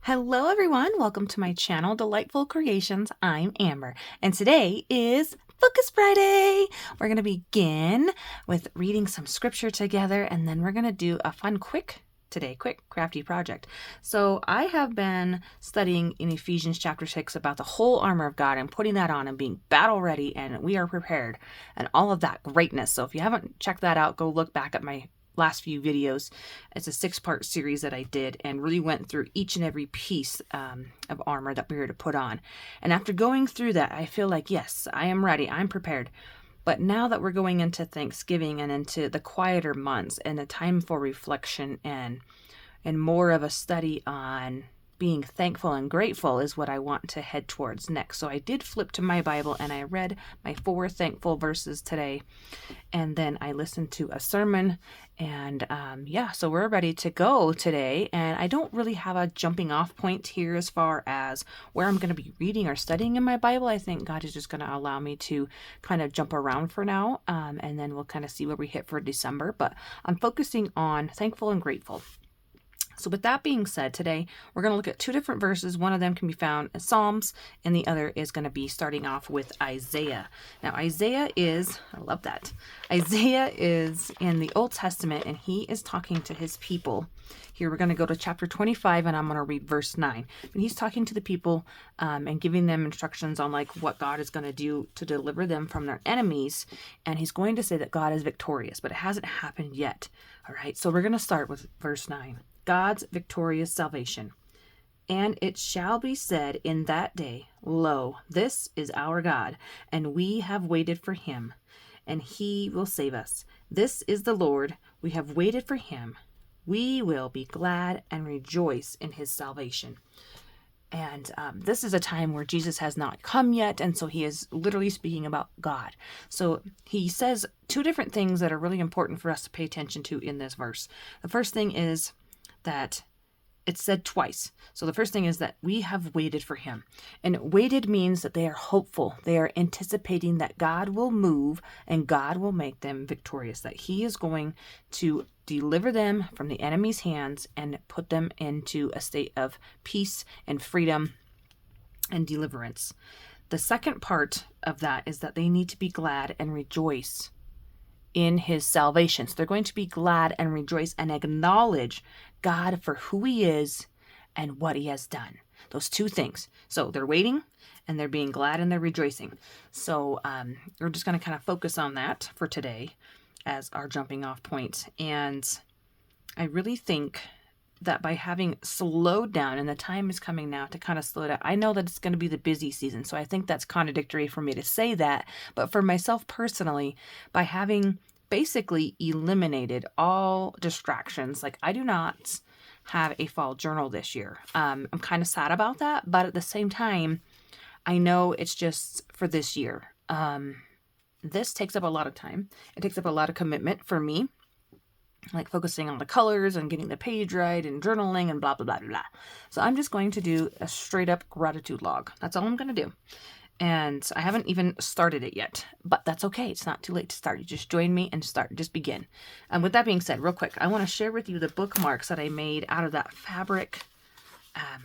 Hello everyone, welcome to my channel, Delightful Creations. I'm Amber, and today is Focus Friday. We're going to begin with reading some scripture together, and then we're going to do a fun, quick crafty project. So I have been studying in Ephesians chapter 6 about the whole armor of God and putting that on and being battle ready, and we are prepared, and all of that greatness. So if you haven't checked that out, go look back at my last few videos. It's a 6-part series that I did and really went through each and every piece of armor that we were to put on. And after going through that, I feel like, yes, I am ready. I'm prepared. But now that we're going into Thanksgiving and into the quieter months and the time for reflection and more of a study on being thankful and grateful is what I want to head towards next. So I did flip to my Bible and I read my 4 thankful verses today. And then I listened to a sermon, and so we're ready to go today. And I don't really have a jumping off point here as far as where I'm going to be reading or studying in my Bible. I think God is just going to allow me to kind of jump around for now, and then we'll kind of see where we hit for December. But I'm focusing on thankful and grateful. So with that being said, today we're going to look at 2 different verses. One of them can be found in Psalms, and the other is going to be starting off with Isaiah. Now, Isaiah is in the Old Testament, and he is talking to his people. Here we're going to go to chapter 25, and I'm going to read verse 9. And he's talking to the people and giving them instructions on like what God is going to do to deliver them from their enemies. And he's going to say that God is victorious, but it hasn't happened yet. All right, so we're going to start with verse 9. God's victorious salvation. And it shall be said in that day, Lo, this is our God, and we have waited for him, and he will save us. This is the Lord, we have waited for him. We will be glad and rejoice in his salvation. And this is a time where Jesus has not come yet, and so he is literally speaking about God. So he says 2 different things that are really important for us to pay attention to in this verse. The first thing is that it's said twice. So the first thing is that we have waited for him. And waited means that they are hopeful. They are anticipating that God will move and God will make them victorious, that he is going to deliver them from the enemy's hands and put them into a state of peace and freedom and deliverance. The second part of that is that they need to be glad and rejoice in his salvation. So they're going to be glad and rejoice and acknowledge God for who he is and what he has done. Those 2 things. So they're waiting and they're being glad and they're rejoicing. So we're just going to kind of focus on that for today as our jumping off point. And I really think that by having slowed down, and the time is coming now to kind of slow down. I know that it's going to be the busy season, so I think that's contradictory for me to say that. But for myself personally, by having basically eliminated all distractions, like I do not have a fall journal this year. I'm kind of sad about that, but at the same time, I know it's just for this year. This takes up a lot of time. It takes up a lot of commitment for me, like focusing on the colors and getting the page right and journaling and blah, blah, blah, blah. So I'm just going to do a straight up gratitude log. That's all I'm going to do. And I haven't even started it yet, but that's okay. It's not too late to start. You just join me and just begin. And with that being said, real quick, I want to share with you the bookmarks that I made out of that fabric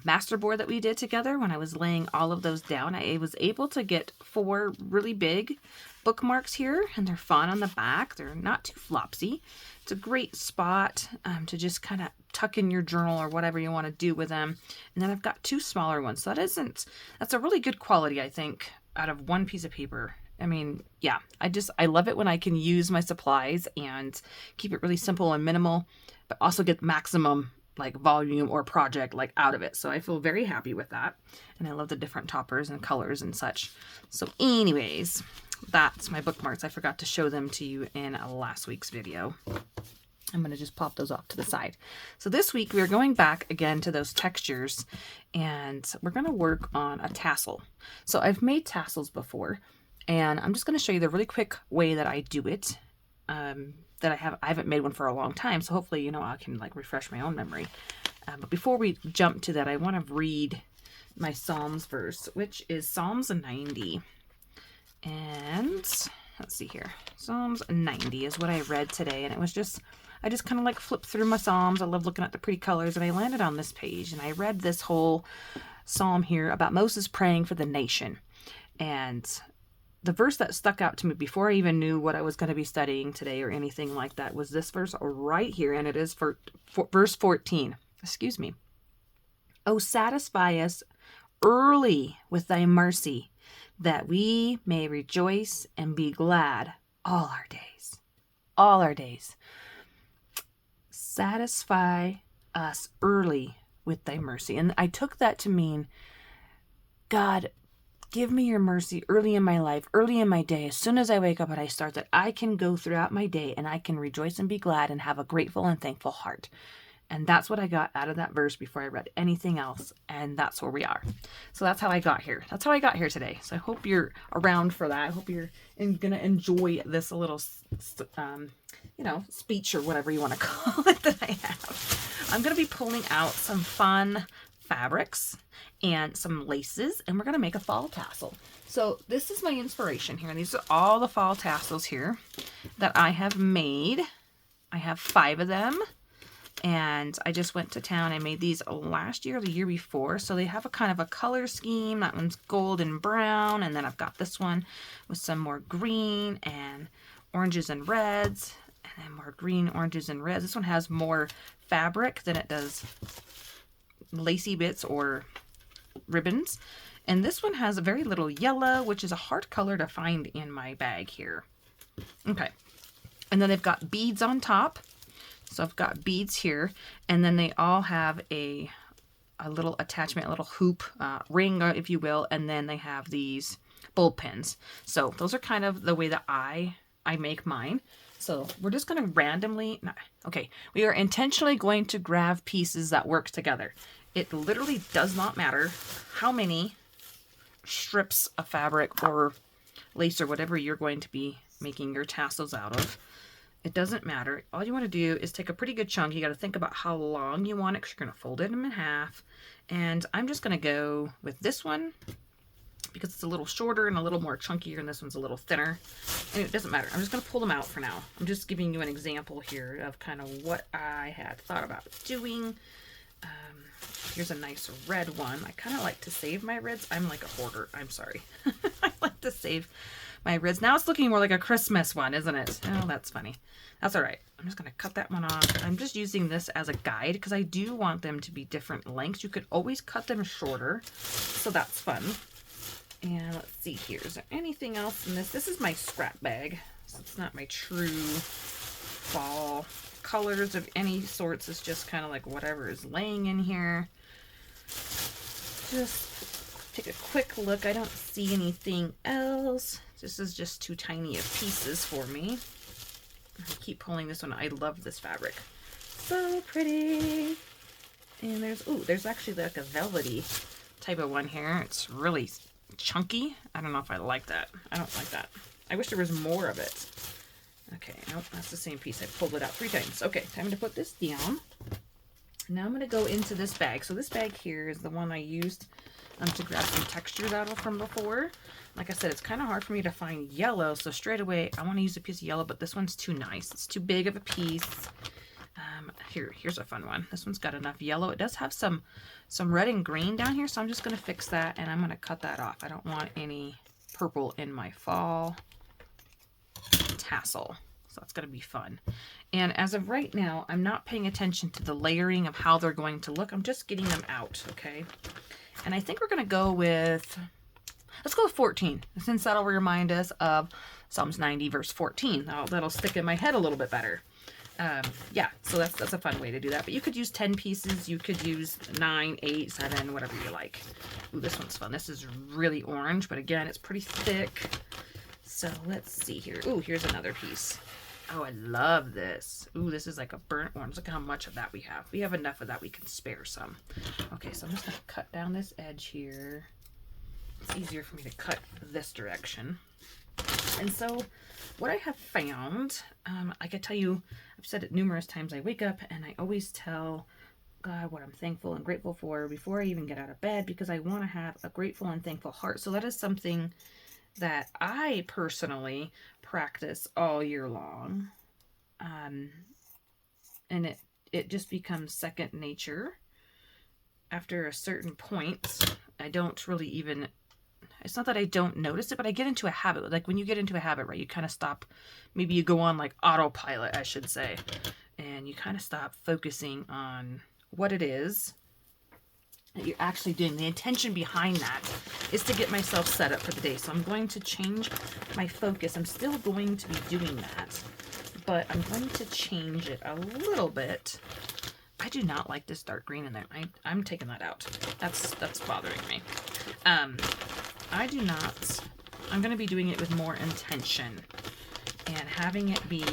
masterboard that we did together. When I was laying all of those down, I was able to get 4 really big bookmarks here, and they're fun on the back. They're not too flopsy. It's a great spot to just kind of tuck in your journal or whatever you want to do with them. And then I've got 2 smaller ones. So that's a really good quality, I think, out of 1 piece of paper. I mean, yeah, I love it when I can use my supplies and keep it really simple and minimal, but also get maximum like volume or project like out of it. So I feel very happy with that. And I love the different toppers and colors and such. So anyways, that's my bookmarks. I forgot to show them to you in last week's video. I'm going to just pop those off to the side. So this week we are going back again to those textures, and we're going to work on a tassel. So I've made tassels before, and I'm just going to show you the really quick way that I do it. That I haven't made one for a long time, so hopefully, I can like refresh my own memory. But before we jump to that, I want to read my Psalms verse, which is Psalms 90. And let's see here. Psalms 90 is what I read today, and it was just I just kind of like flipped through my Psalms. I love looking at the pretty colors, and I landed on this page, and I read this whole psalm here about Moses praying for the nation. And the verse that stuck out to me before I even knew what I was going to be studying today or anything like that was this verse right here, and it is for verse 14. Excuse me. Oh, satisfy us early with thy mercy, that we may rejoice and be glad all our days. All our days. Satisfy us early with thy mercy. And I took that to mean, God, give me your mercy early in my life, early in my day, as soon as I wake up and I start, that I can go throughout my day and I can rejoice and be glad and have a grateful and thankful heart. And that's what I got out of that verse before I read anything else. And that's where we are. So that's how I got here. That's how I got here today. So I hope you're around for that. I hope you're going to enjoy this little, speech or whatever you want to call it that I have. I'm going to be pulling out some fun fabrics and some laces, and we're going to make a fall tassel. So this is my inspiration here. And these are all the fall tassels here that I have made. I have 5 of them. And I just went to town. I made these last year or the year before. So they have a kind of a color scheme. That one's gold and brown. And then I've got this one with some more green and oranges and reds. And then more green, oranges, and reds. This one has more fabric than it does lacy bits or ribbons. And this one has a very little yellow, which is a hard color to find in my bag here. Okay. And then they've got beads on top. So I've got beads here, and then they all have a little attachment, a little hoop, ring, if you will, and then they have these bulb pins. So those are kind of the way that I make mine. So we're just going to randomly, we are intentionally going to grab pieces that work together. It literally does not matter how many strips of fabric or lace or whatever you're going to be making your tassels out of. It doesn't matter. All you want to do is take a pretty good chunk. You got to think about how long you want it, because you're going to fold it in half. And I'm just going to go with this one because it's a little shorter and a little more chunkier, and this one's a little thinner. And it doesn't matter. I'm just going to pull them out for now. I'm just giving you an example here of kind of what I had thought about doing. Here's a nice red one. I kind of like to save my reds. I'm like a hoarder. I'm sorry. I like to save my reds. Now it's looking more like a Christmas one, isn't it? Oh, that's funny. That's all right. I'm just going to cut that one off. I'm just using this as a guide because I do want them to be different lengths. You could always cut them shorter, so that's fun. And let's see here. Is there anything else in this? This is my scrap bag, so it's not my true fall colors of any sorts. It's just kind of like whatever is laying in here. Just take a quick look. I don't see anything else. This is just too tiny of pieces for me. I keep pulling this one. I love this fabric. So pretty. And there's actually like a velvety type of one here. It's really chunky. I don't know if I like that. I don't like that. I wish there was more of it. Okay, nope, that's the same piece. I pulled it out 3 times. Okay, time to put this down. Now I'm going to go into this bag. So this bag here is the one I used to grab some textures out of from before. Like I said, it's kind of hard for me to find yellow, so straight away I want to use a piece of yellow, but this one's too nice. It's too big of a piece. Here's a fun one. This one's got enough yellow. It does have some red and green down here, so I'm just going to fix that, and I'm going to cut that off. I don't want any purple in my fall tassel. So that's going to be fun. And as of right now, I'm not paying attention to the layering of how they're going to look. I'm just getting them out, okay? And I think we're going to go with, let's go with 14, since that'll remind us of Psalms 90, verse 14. That'll stick in my head a little bit better. Yeah, so that's a fun way to do that. But you could use 10 pieces. You could use 9, 8, 7, whatever you like. Ooh, this one's fun. This is really orange, but again, it's pretty thick. So let's see here. Ooh, here's another piece. Oh, I love this. Ooh, this is like a burnt orange. Look how much of that we have. We have enough of that we can spare some. Okay, so I'm just going to cut down this edge here. It's easier for me to cut this direction. And so what I have found, I can tell you, I've said it numerous times. I wake up and I always tell God what I'm thankful and grateful for before I even get out of bed, because I want to have a grateful and thankful heart. So that is something that I personally practice all year long. and it just becomes second nature. After a certain point, I don't really even, it's not that I don't notice it, but I get into a habit. Like when you get into a habit, right, you kind of stop, maybe you go on like autopilot, I should say, and you kind of stop focusing on what it is that you're actually doing. The intention behind that is to get myself set up for the day. So I'm going to change my focus. I'm still going to be doing that, but I'm going to change it a little bit. I do not like this dark green in there. I'm taking that out. That's bothering me. I do not. I'm going to be doing it with more intention and having it be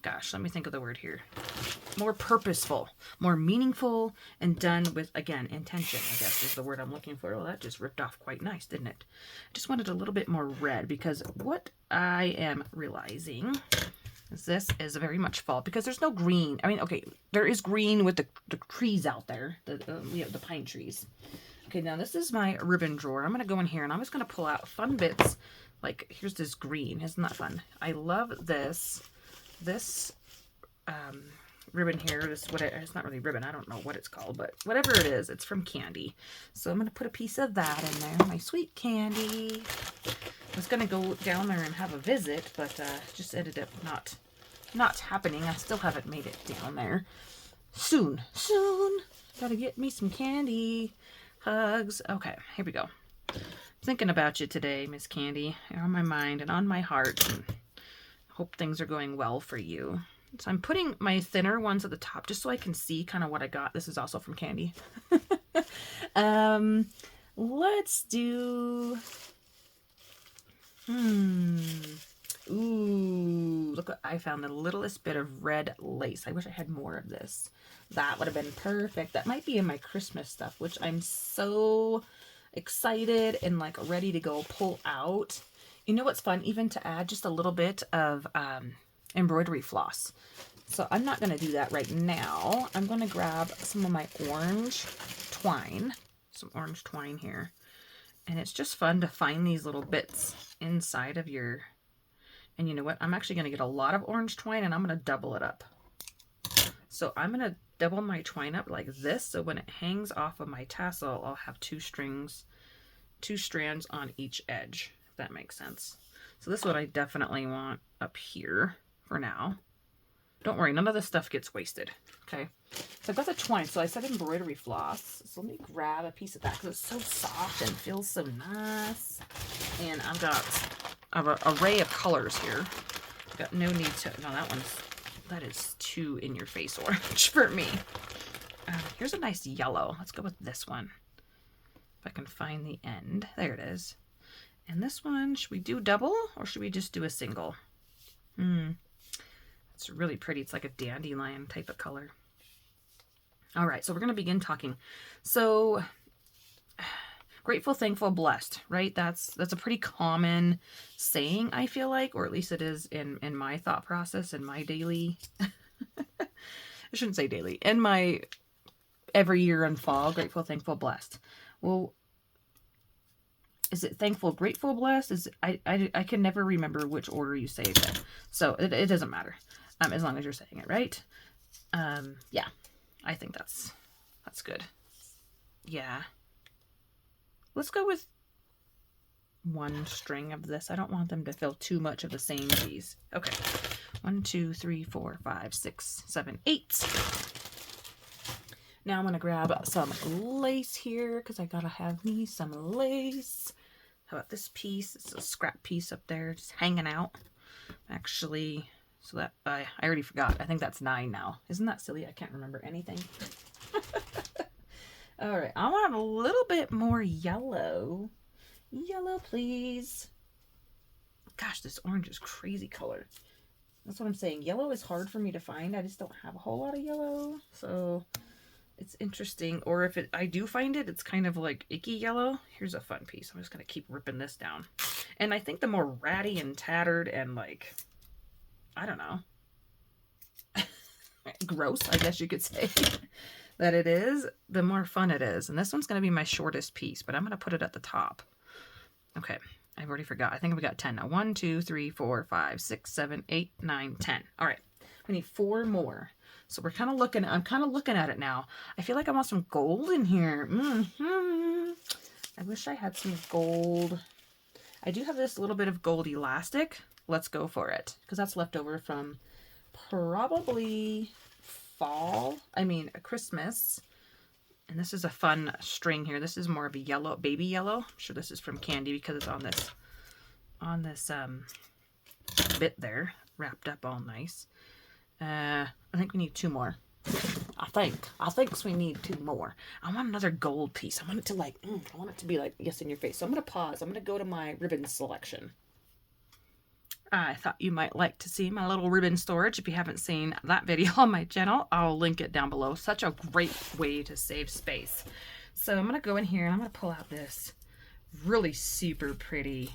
gosh, let me think of the word here. More purposeful, more meaningful, and done with, again, intention, I guess is the word I'm looking for. Well, that just ripped off quite nice, didn't it? I just wanted a little bit more red, because what I am realizing is this is very much fall, because there's no green. I mean, okay, there is green with the trees out there, the pine trees. Okay, now this is my ribbon drawer. I'm going to go in here, and I'm just going to pull out fun bits. Like, here's this green. Isn't that fun? I love this ribbon here. It's not really ribbon. I don't know what it's called, but whatever it is, it's from Candy. So I'm going to put a piece of that in there. My sweet Candy. I was going to go down there and have a visit, but just ended up not happening. I still haven't made it down there. Soon. Gotta get me some candy. Hugs. Okay, here we go. Thinking about you today, Miss Candy. You're on my mind and on my heart. And hope things are going well for you. So I'm putting my thinner ones at the top just so I can see kind of what I got. This is also from Candy. Let's do... Ooh, look what I found. The littlest bit of red lace. I wish I had more of this. That would have been perfect. That might be in my Christmas stuff, which I'm so excited and like ready to go pull out. You know what's fun? Even to add just a little bit of embroidery floss. So I'm not going to do that right now. I'm going to grab some of my orange twine. Some orange twine here. And it's just fun to find these little bits inside of your... And you know what? I'm actually going to get a lot of orange twine and I'm going to double it up. So I'm going to double my twine up like this. So when it hangs off of my tassel, I'll have two strands on each edge, if that makes sense. So this is what I definitely want up here for now. Don't worry, none of this stuff gets wasted. Okay. So I've got the twine. So I said embroidery floss. So let me grab a piece of that because it's so soft and feels so nice. And I've got an array of colors here. I've got no need to... No, that is too in your face orange for me. Here's a nice yellow. Let's go with this one. If I can find the end. There it is. And this one, should we do double or should we just do a single? It's really pretty. It's like a dandelion type of color. All right, so we're going to begin talking. So, grateful, thankful, blessed, right? That's a pretty common saying, I feel like, or at least it is in my thought process, in my daily, I shouldn't say daily, in my every year in fall, grateful, thankful, blessed. Well, is it thankful, grateful, blessed? I can never remember which order you say it in. So it doesn't matter, as long as you're saying it right. Yeah, I think that's good. Yeah. Let's go with one string of this. I don't want them to feel too much of the same piece. Okay. 1, 2, 3, 4, 5, 6, 7, 8. Now I'm going to grab some lace here because I got to have me some lace. How about this piece? It's a scrap piece up there just hanging out. Actually, so that I already forgot. I think that's 9 now. Isn't that silly? I can't remember anything. All right, I want a little bit more yellow. Yellow, please. Gosh, this orange is crazy color. That's what I'm saying. Yellow is hard for me to find. I just don't have a whole lot of yellow. So it's interesting. Or if I do find it, it's kind of like icky yellow. Here's a fun piece. I'm just going to keep ripping this down. And I think the more ratty and tattered and like, I don't know, gross, I guess you could say, that it is, the more fun it is. And this one's going to be my shortest piece, but I'm going to put it at the top. Okay. I've already forgot. I think we got 10 now. 1, 2, 3, 4, 5, 6, 7, 8, 9, 10. All right. We need 4 more. So we're kind of looking, I'm kind of looking at it now. I feel like I want some gold in here. I wish I had some gold. I do have this little bit of gold elastic. Let's go for it. Because that's left over from probably Christmas. And this is a fun string here. This is more of a yellow, baby yellow. I'm sure this is from Candy because it's on this bit there, wrapped up all nice. I think we need 2 more. I think we need 2 more. I want another gold piece. I want it to I want it to be like, yes, in your face. So I'm going to pause. I'm going to go to my ribbon selection. I thought you might like to see my little ribbon storage. If you haven't seen that video on my channel, I'll link it down below. Such a great way to save space. So I'm going to go in here and I'm going to pull out this really super pretty.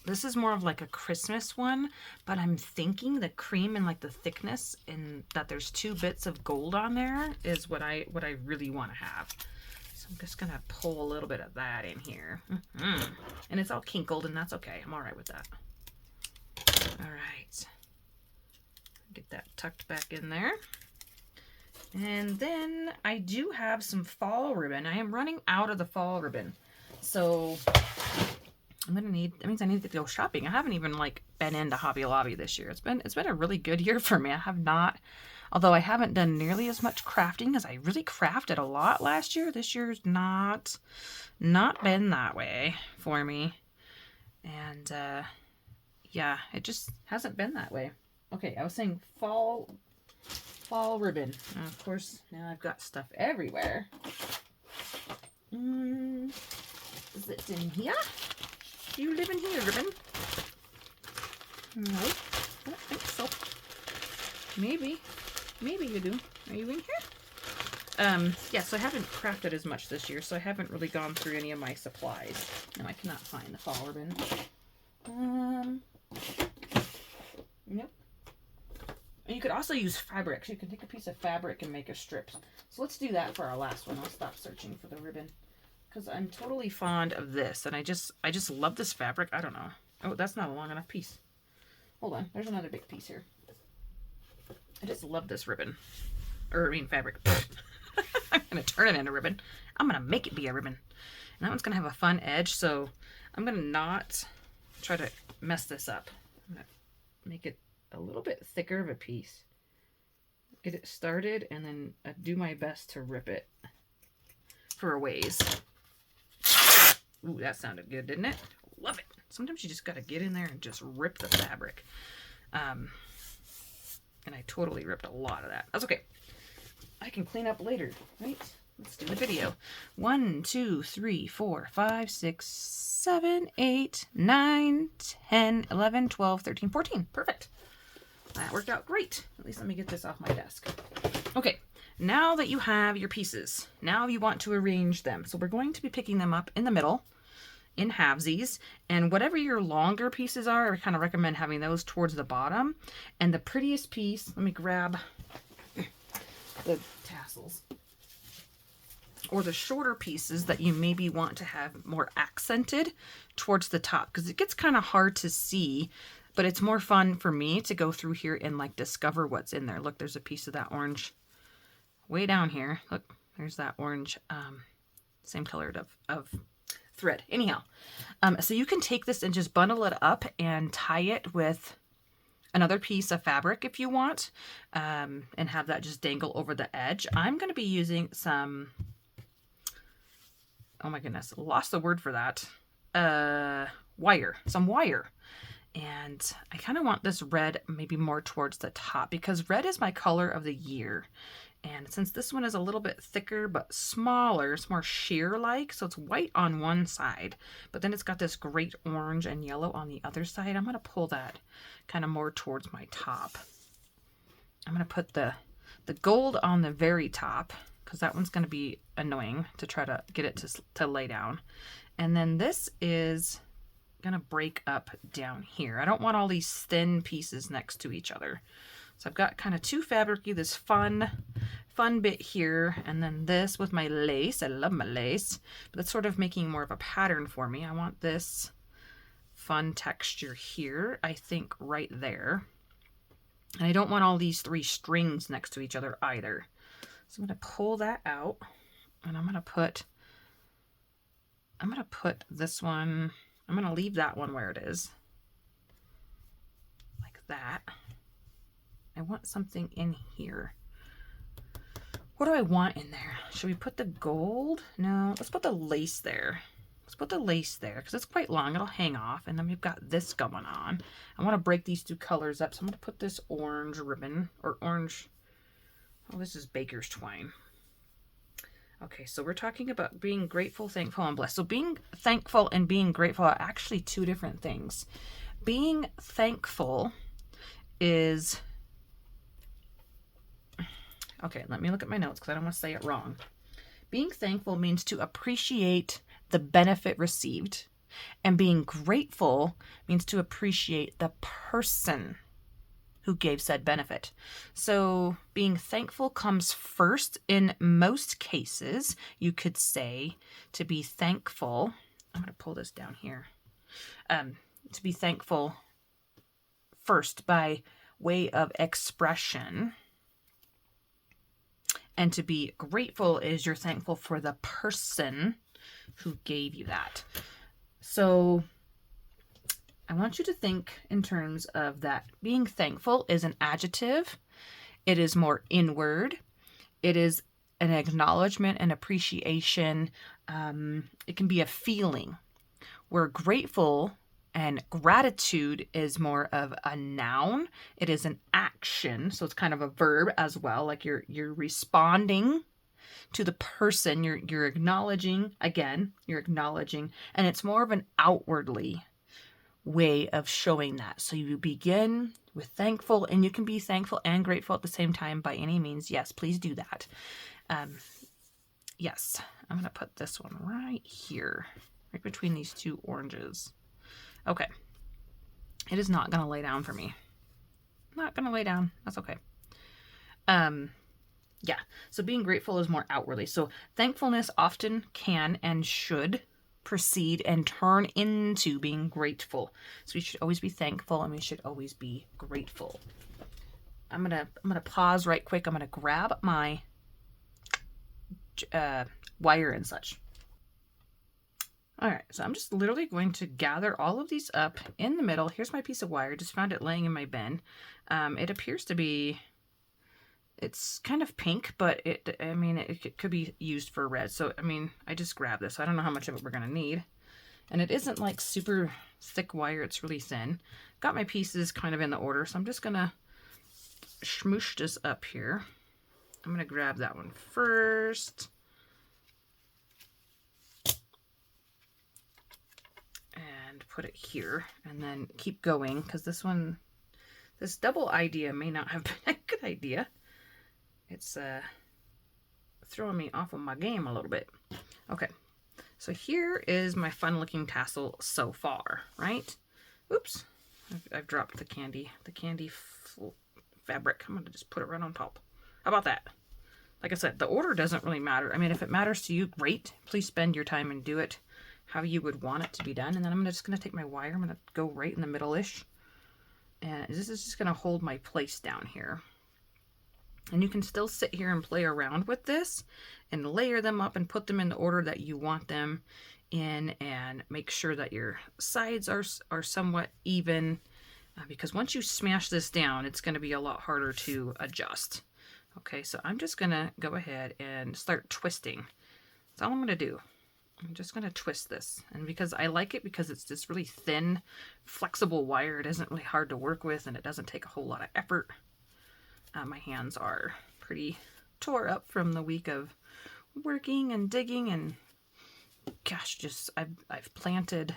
This is more of like a Christmas one, but I'm thinking the cream and like the thickness and that there's 2 bits of gold on there is what I really want to have. So I'm just going to pull a little bit of that in here. And it's all kinkled, and that's okay. I'm all right with that. All right. Get that tucked back in there. And then I do have some fall ribbon. I am running out of the fall ribbon. So I'm going to need, that means I need to go shopping. I haven't even been into Hobby Lobby this year. It's been a really good year for me. I have not, although I haven't done nearly as much crafting as I really crafted a lot last year. This year's not been that way for me. And yeah, it just hasn't been that way. Okay, I was saying fall ribbon. And of course, now I've got stuff everywhere. Is it in here? Do you live in here, ribbon? No, I don't think so. Maybe you do. Are you in here? Yeah, so I haven't crafted as much this year, so I haven't really gone through any of my supplies. No, I cannot find the fall ribbon. Nope. And you could also use fabric. So you can take a piece of fabric and make a strip. So let's do that for our last one. I'll stop searching for the ribbon because I'm totally fond of this, and I just love this fabric. I don't know. Oh, that's not a long enough piece. Hold on. There's another big piece here. I just love this ribbon. Fabric. I'm going to turn it into ribbon. I'm going to make it be a ribbon. And that one's going to have a fun edge, so I'm going to not try to mess this up. I'm going to make it a little bit thicker of a piece. Get it started, and then do my best to rip it for a ways. Ooh, that sounded good, didn't it? Love it. Sometimes you just got to get in there and just rip the fabric. And I totally ripped a lot of that. That's okay. I can clean up later, right? Let's do the video. 1, 2, 3, 4, 5, 6, 7, 8, 9, 10, 11, 12, 13, 14. Perfect. That worked out great. At least let me get this off my desk. Okay, now that you have your pieces, now you want to arrange them. So we're going to be picking them up in the middle, in halvesies, and whatever your longer pieces are, I kind of recommend having those towards the bottom. And the prettiest piece, let me grab the tassels, or the shorter pieces that you maybe want to have more accented towards the top, because it gets kind of hard to see, but it's more fun for me to go through here and discover what's in there. Look, there's a piece of that orange way down here. Look, there's that orange, same color of thread. Anyhow, so you can take this and just bundle it up and tie it with another piece of fabric if you want, and have that just dangle over the edge. I'm going to be using some, oh my goodness, lost the word for that, some wire. And I kind of want this red maybe more towards the top, because red is my color of the year. And since this one is a little bit thicker but smaller, it's more sheer-like, so it's white on one side, but then it's got this great orange and yellow on the other side. I'm going to pull that kind of more towards my top. I'm going to put the gold on the very top, because that one's going to be annoying to try to get it to lay down. And then this is going to break up down here. I don't want all these thin pieces next to each other. So I've got kind of two fabricy, this fun fun bit here, and then this with my lace. I love my lace, but that's sort of making more of a pattern for me. I want this fun texture here, I think right there. And I don't want all these 3 strings next to each other either. So I'm going to pull that out, and I'm going to put this one, I'm going to leave that one where it is. Like that. I want something in here. What do I want in there? Should we put the gold? No, let's put the lace there. Let's put the lace there because it's quite long. It'll hang off. And then we've got this going on. I want to break these 2 colors up. So I'm going to put this orange ribbon or orange. Oh, this is baker's twine. Okay, so we're talking about being grateful, thankful, and blessed. So being thankful and being grateful are actually 2 different things. Being thankful is... Okay, let me look at my notes because I don't want to say it wrong. Being thankful means to appreciate the benefit received. And being grateful means to appreciate the person who gave said benefit. So being thankful comes first in most cases. You could say to be thankful. I'm going to pull this down here. To be thankful first by way of expression. And to be grateful is you're thankful for the person who gave you that. So I want you to think in terms of that. Being thankful is an adjective. It is more inward. It is an acknowledgement and appreciation. It can be a feeling. Where grateful and gratitude is more of a noun. It is an action. So it's kind of a verb as well. Like you're responding to the person. You're acknowledging. Again, you're acknowledging. And it's more of an outwardly way of showing that. So you begin with thankful, and you can be thankful and grateful at the same time by any means. Yes, please do that. Yes, I'm going to put this one right here, right between these 2 oranges. Okay. It is not going to lay down for me. Not going to lay down. That's okay. Yeah. So being grateful is more outwardly. So thankfulness often can and should proceed and turn into being grateful. So we should always be thankful and we should always be grateful. I'm gonna pause right quick. I'm gonna grab my wire and such. All right, so I'm just literally going to gather all of these up in the middle. Here's my piece of wire. Just found it laying in my bin. It appears to be, it's kind of pink, but it could be used for red. So, I just grabbed this. I don't know how much of it we're going to need. And it isn't like super thick wire. It's really thin. Got my pieces kind of in the order. So I'm just going to smoosh this up here. I'm going to grab that one first. And put it here. And then keep going. Because this double idea may not have been a good idea. It's throwing me off of my game a little bit. Okay, so here is my fun looking tassel so far, right? Oops, I've dropped the candy fabric. I'm gonna just put it right on top. How about that? Like I said, the order doesn't really matter. If it matters to you, great. Please spend your time and do it how you would want it to be done. And then I'm just gonna take my wire. I'm gonna go right in the middle-ish. And this is just gonna hold my place down here. And you can still sit here and play around with this and layer them up and put them in the order that you want them in, and make sure that your sides are somewhat even, because once you smash this down, it's going to be a lot harder to adjust. Okay, so I'm just going to go ahead and start twisting. That's all I'm going to do. I'm just going to twist this. And because I like it because it's this really thin, flexible wire, it isn't really hard to work with, and it doesn't take a whole lot of effort. My hands are pretty tore up from the week of working and digging, and gosh, just I've planted.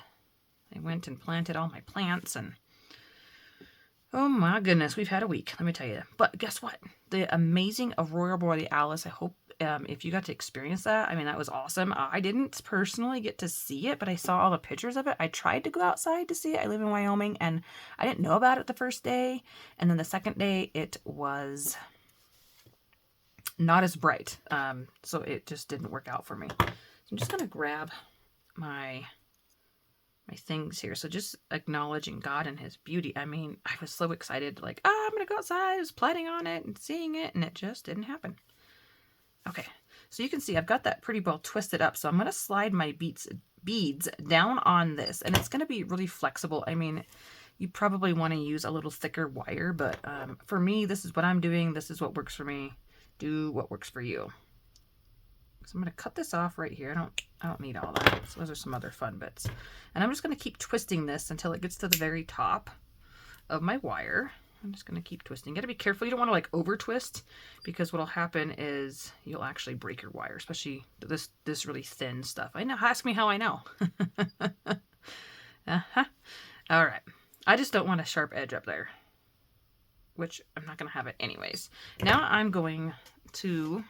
I went and planted all my plants, and oh my goodness, we've had a week, let me tell you. But guess what? The amazing Aurora Borealis. I hope if you got to experience that, that was awesome. I didn't personally get to see it, but I saw all the pictures of it. I tried to go outside to see it. I live in Wyoming, and I didn't know about it the first day. And then the second day, it was not as bright. So it just didn't work out for me. So I'm just going to grab my things here. So just acknowledging God and his beauty. I mean, I was so excited, like, I'm going to go outside. I was planning on it and seeing it, and it just didn't happen. Okay, so you can see I've got that pretty well twisted up. So I'm going to slide my beads down on this, and it's going to be really flexible. I mean, you probably want to use a little thicker wire, but for me, this is what I'm doing. This is what works for me. Do what works for you. So I'm going to cut this off right here. I don't need all that. So those are some other fun bits. And I'm just going to keep twisting this until it gets to the very top of my wire. I'm just going to keep twisting. You got to be careful. You don't want to like over twist, because what'll happen is you'll actually break your wire, especially this really thin stuff. I know. Ask me how I know. All right. I just don't want a sharp edge up there, which I'm not going to have it anyways. Now I'm going to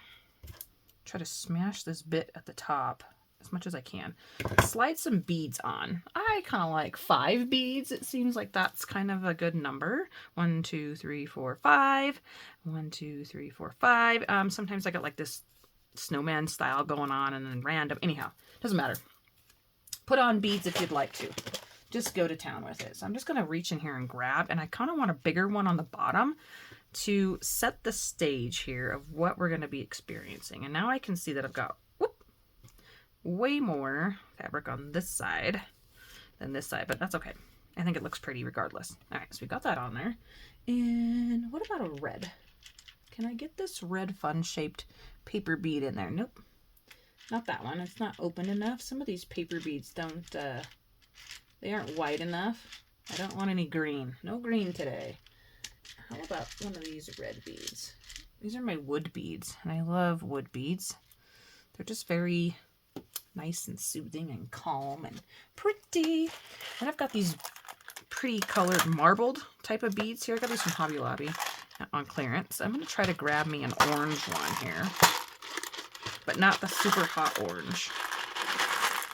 try to smash this bit at the top as much as I can. Slide some beads on. I kind of like 5 beads. It seems like that's kind of a good number. 1, 2, 3, 4, 5. 1, 2, 3, 4, 5. Sometimes I got like this snowman style going on, and then random. Anyhow, doesn't matter. Put on beads if you'd like to. Just go to town with it. So I'm just going to reach in here and grab, and I kind of want a bigger one on the bottom to set the stage here of what we're going to be experiencing. And now I can see that I've got way more fabric on this side than this side, but that's okay. I think it looks pretty regardless. All right, so we got that on there. And what about a red? Can I get this red fun shaped paper bead in there? Nope, not that one. It's not open enough. Some of these paper beads don't, they aren't wide enough. I don't want any green. No green today. How about one of these red beads? These are my wood beads, and I love wood beads. They're just very nice and soothing and calm and pretty. And I've got these pretty colored marbled type of beads here. I got these from Hobby Lobby on clearance. I'm going to try to grab me an orange one here, but not the super hot orange.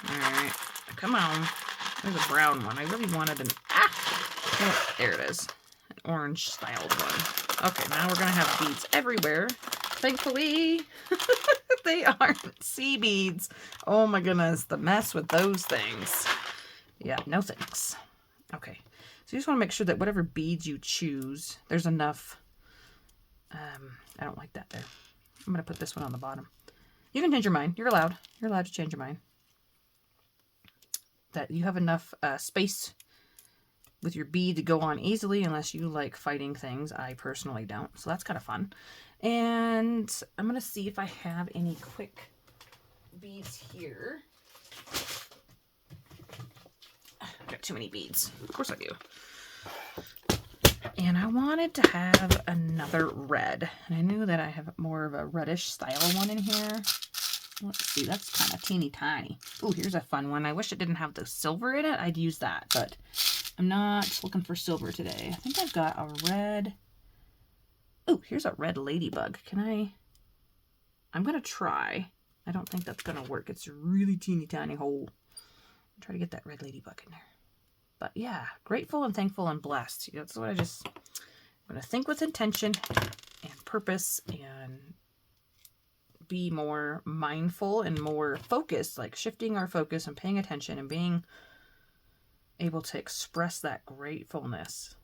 All right, come on. There's a brown one. I really wanted an, oh, there it is. Orange styled one. Okay, now we're gonna have beads everywhere. Thankfully, they aren't sea beads. Oh my goodness, the mess with those things. Yeah, no thanks. Okay, so you just want to make sure that whatever beads you choose, there's enough. I don't like that there. I'm gonna put this one on the bottom. You can change your mind. You're allowed. You're allowed to change your mind. That you have enough space with your bead to go on easily, unless you like fighting things. I personally don't, so that's kind of fun. And I'm gonna see if I have any quick beads here. I've got too many beads. Of course I do. And I wanted to have another red, and I knew that I have more of a reddish style one in here. Let's see, that's kind of teeny tiny. Oh, here's a fun one. I wish it didn't have the silver in it. I'd use that, but I'm not looking for silver today. I think I've got a red. Oh, here's a red ladybug. I'm going to try. I don't think that's going to work. It's a really teeny tiny hole. Try to get that red ladybug in there. But yeah, grateful and thankful and blessed. That's what I'm going to think with intention and purpose, and be more mindful and more focused, like shifting our focus and paying attention and being able to express that gratefulness,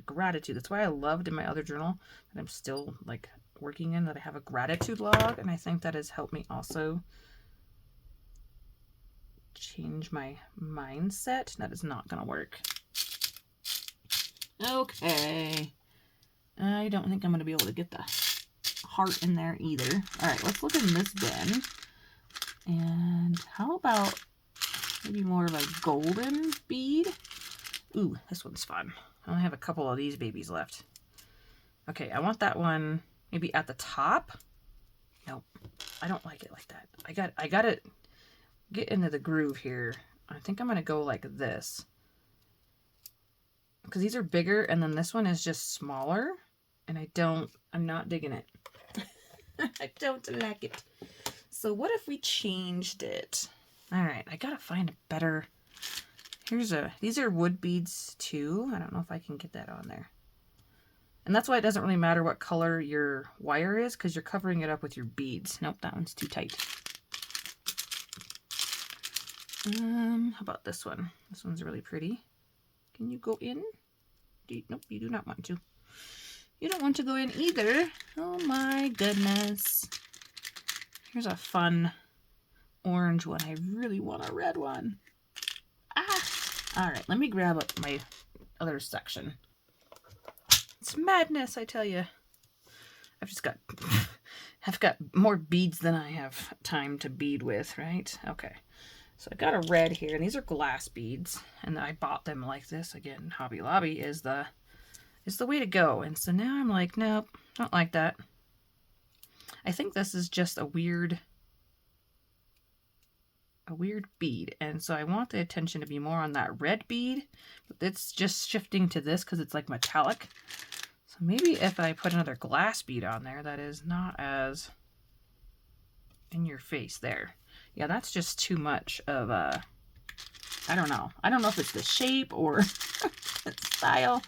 gratitude. That's why I loved in my other journal that I'm still like working in, that I have a gratitude log. And I think that has helped me also change my mindset. That is not going to work. Okay. I don't think I'm going to be able to get the heart in there either. All right, let's look in this bin. And how about maybe more of a golden bead? Ooh, this one's fun. I only have a couple of these babies left. Okay, I want that one maybe at the top. Nope, I don't like it like that. I got to get into the groove here. I think I'm going to go like this, because these are bigger, and then this one is just smaller, and I'm not digging it. I don't like it. So what if we changed it? All right, I gotta find a better. These are wood beads too. I don't know if I can get that on there. And that's why it doesn't really matter what color your wire is, because you're covering it up with your beads. Nope, that one's too tight. How about this one? This one's really pretty. Can you go in? Nope, you do not want to. You don't want to go in either. Oh my goodness. Here's a fun orange one. I really want a red one. Ah! All right, let me grab up my other section. It's madness, I tell you. I've got more beads than I have time to bead with, right? Okay. So I got a red here, and these are glass beads, and I bought them like this. Again, Hobby Lobby is the way to go. And so now I'm like, nope, don't like that. I think this is just a weird bead, and so I want the attention to be more on that red bead, but it's just shifting to this because it's like metallic. So maybe if I put another glass bead on there that is not as in your face there. Yeah, that's just too much of a, I don't know if it's the shape or the style.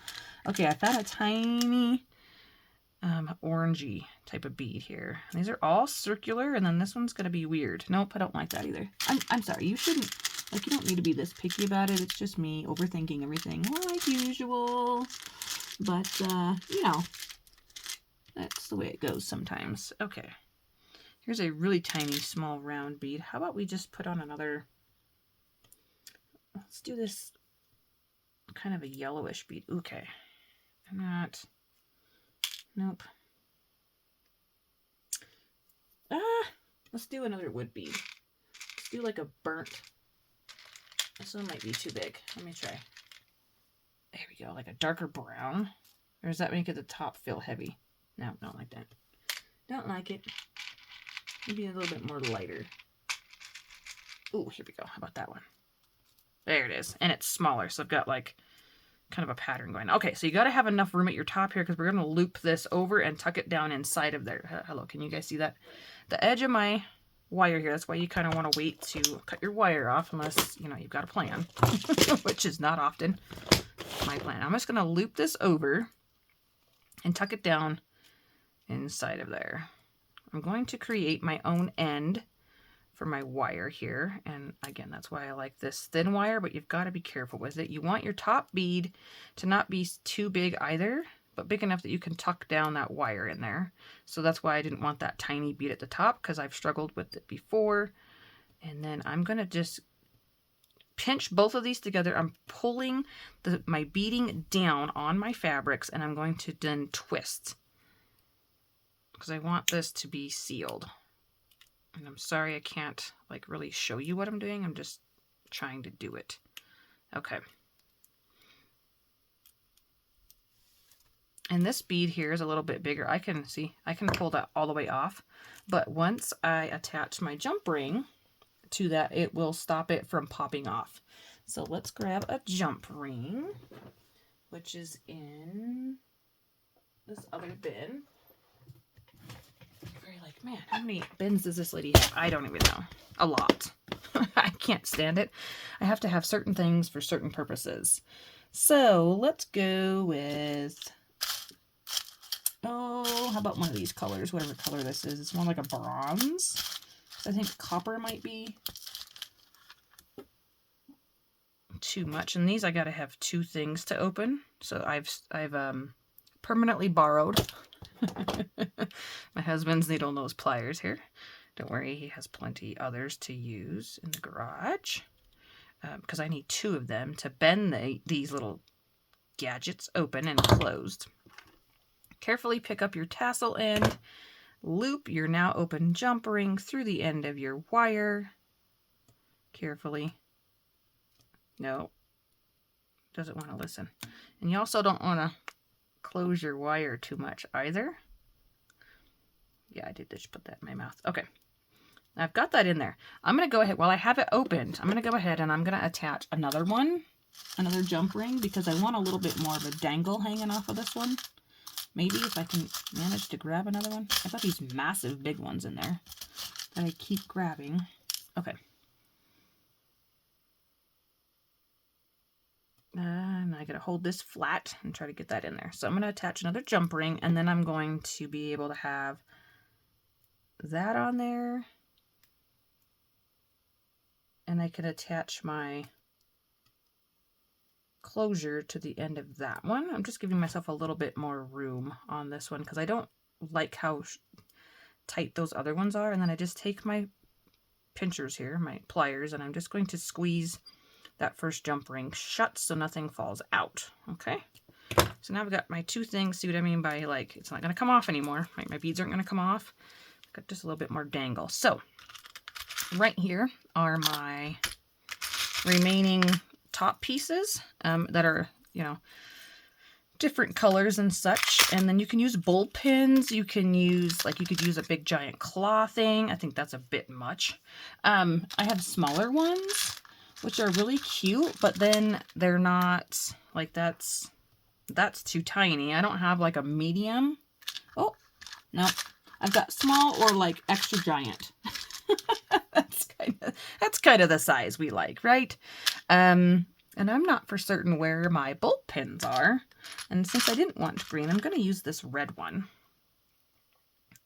Okay, I found a tiny orangey type of bead here. And these are all circular, and then this one's gonna be weird. Nope, I don't like that either. I'm sorry, you shouldn't, like, you don't need to be this picky about it. It's just me overthinking everything like usual. But you know, that's the way it goes sometimes. Okay. Here's a really tiny small round bead. How about we just put on another, let's do this kind of a yellowish bead. Okay. Nope. Let's do another wood bead. Let's do like a burnt. This one might be too big. Let me try. There we go, like a darker brown. Or does that make it the top feel heavy? No, don't like that. Don't like it. Maybe a little bit more lighter. Ooh, here we go. How about that one? There it is. And it's smaller, so I've got like kind of a pattern going. Okay, so you got to have enough room at your top here because we're going to loop this over and tuck it down inside of there. Hello, can you guys see that? The edge of my wire here, that's why you kind of want to wait to cut your wire off unless, you know, you've got a plan, which is not often my plan. I'm just going to loop this over and tuck it down inside of there. I'm going to create my own end for my wire here, and again, that's why I like this thin wire, but you've got to be careful with it. You want your top bead to not be too big either, but big enough that you can tuck down that wire in there. So that's why I didn't want that tiny bead at the top, because I've struggled with it before. And then I'm going to just pinch both of these together. I'm pulling my beading down on my fabrics, and I'm going to then twist because I want this to be sealed. And I'm sorry I can't like really show you what I'm doing. I'm just trying to do it. Okay. And this bead here is a little bit bigger. I can pull that all the way off. But once I attach my jump ring to that, it will stop it from popping off. So let's grab a jump ring, which is in this other bin. You're like, man, how many bins does this lady have? I don't even know. A lot. I can't stand it. I have to have certain things for certain purposes. So let's go with, oh, how about one of these colors, whatever color this is. It's more like a bronze. I think copper might be too much. And these I gotta have two things to open. So I've permanently borrowed my husband's needle nose pliers here. Don't worry, he has plenty others to use in the garage because I need two of them to bend these little gadgets open and closed. Carefully pick up your tassel end, loop your now open jump ring through the end of your wire. Carefully. No, doesn't want to listen. And you also don't want to close your wire too much either. Yeah, I did just put that in my mouth. Okay. I've got that in there. I'm going to go ahead, while I have it opened, I'm going to go ahead and I'm going to attach another jump ring, because I want a little bit more of a dangle hanging off of this one. Maybe if I can manage to grab another one. I've got these massive big ones in there that I keep grabbing. Okay. And I gotta hold this flat and try to get that in there. So I'm gonna attach another jump ring, and then I'm going to be able to have that on there. And I can attach my closure to the end of that one. I'm just giving myself a little bit more room on this one because I don't like how tight those other ones are. And then I just take my pinchers here, my pliers, and I'm just going to squeeze that first jump ring shut so nothing falls out. Okay, so now I've got my two things. See what I mean by, like, it's not going to come off anymore. Like, my beads aren't going to come off. Got just a little bit more dangle. So right here are my remaining top pieces that are, you know, different colors and such. And then you can use bull pins. You can use, like, you could use a big giant claw thing. I think that's a bit much. I have smaller ones, which are really cute, but then they're not, like, that's too tiny. I don't have like a medium. Oh, no. I've got small or like extra giant. That's kind of the size we like, right? And I'm not for certain where my bolt pins are. And since I didn't want green, I'm going to use this red one.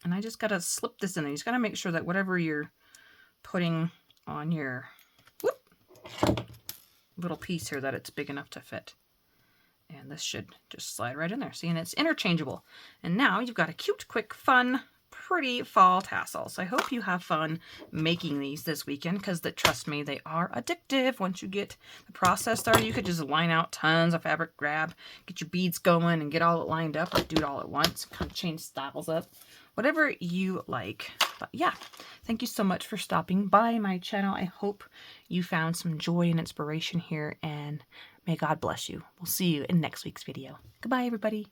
And I just got to slip this in there. You just got to make sure that whatever you're putting on your little piece here, that it's big enough to fit. And this should just slide right in there. See, and it's interchangeable. And now you've got a cute, quick, fun, pretty fall tassel. So I hope you have fun making these this weekend, because trust me, they are addictive. Once you get the process started, you could just line out tons of fabric, grab, get your beads going and get all it lined up, or do it all at once, kind of change styles up, whatever you like. But yeah, thank you so much for stopping by my channel. I hope you found some joy and inspiration here, and may God bless you. We'll see you in next week's video. Goodbye, everybody.